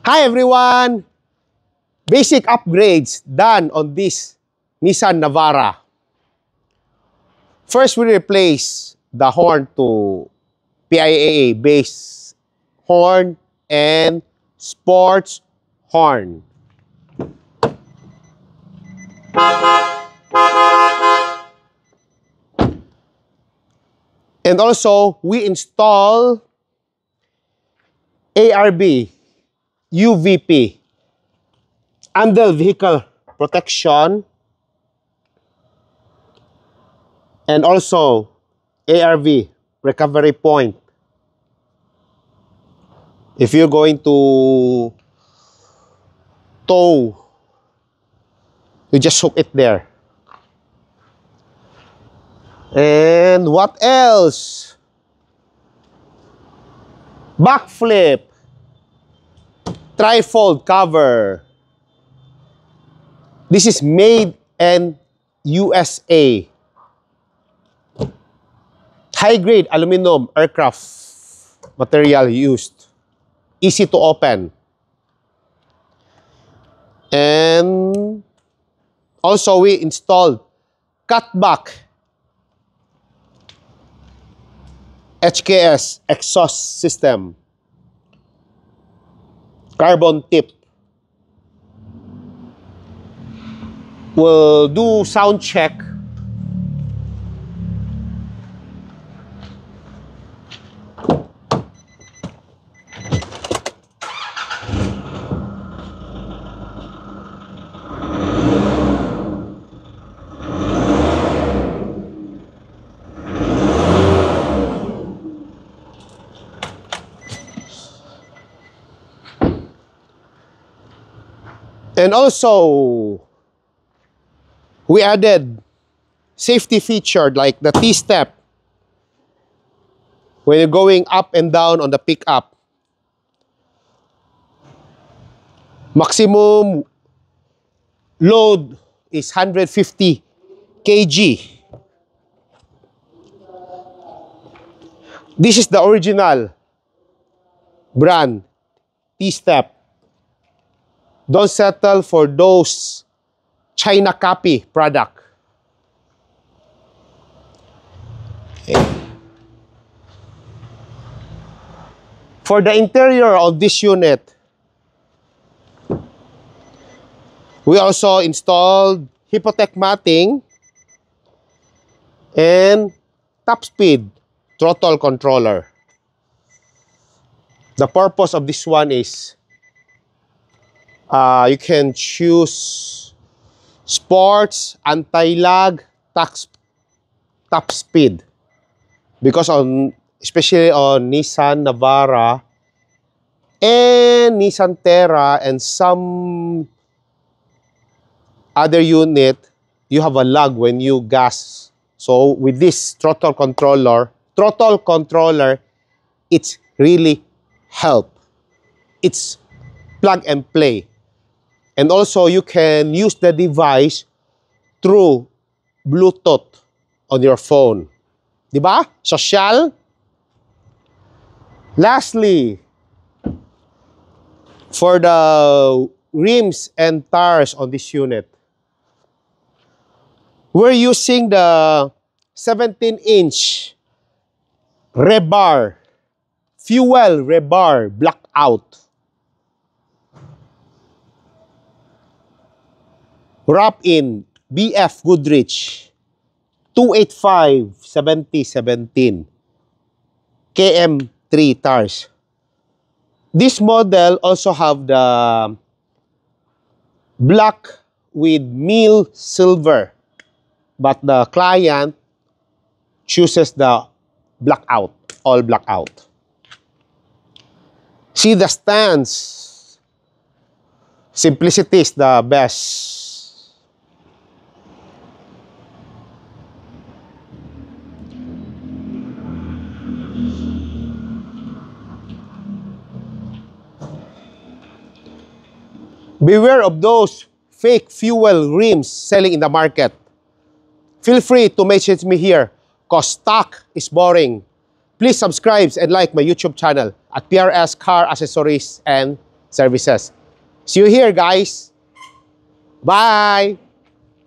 Hi everyone! Basic upgrades done on this Nissan Navara. First, we replace the horn to PIAA base horn and sports horn. And also, we install ARB, UVP, under vehicle protection, and also ARV, recovery point. If you're going to tow, you just hook it there. And what else? Backflip, trifold cover. This is made in USA. High-grade aluminum aircraft material used. Easy to open. And also we installed cutback HKS exhaust system. Carbon tip. We'll do sound check. And also, we added safety feature like the T-step when you're going up and down on the pickup. Maximum load is 150 kg. This is the original brand, T-step. Don't settle for those China copy product. Okay. For the interior of this unit, we also installed Hypotec matting and top speed throttle controller. The purpose of this one is you can choose sports, anti-lag, top speed. Because especially on Nissan Navara and Nissan Terra and some other unit, you have a lag when you gas. So with this throttle controller, it's really help. It's plug and play. And also, you can use the device through Bluetooth on your phone. Diba? Social. Lastly, for the rims and tires on this unit, we're using the 17-inch rebar, fuel rebar blackout. Wrap in BF Goodrich 285-70-17 KM3 tires. This model also have the black with mill silver, but the client chooses the blackout, all blackout. See the stance. Simplicity is the best. Beware of those fake fuel rims selling in the market. Feel free to message me here because stock is boring. Please subscribe and like my YouTube channel at PRS Car Accessories and services. See you here, guys. Bye!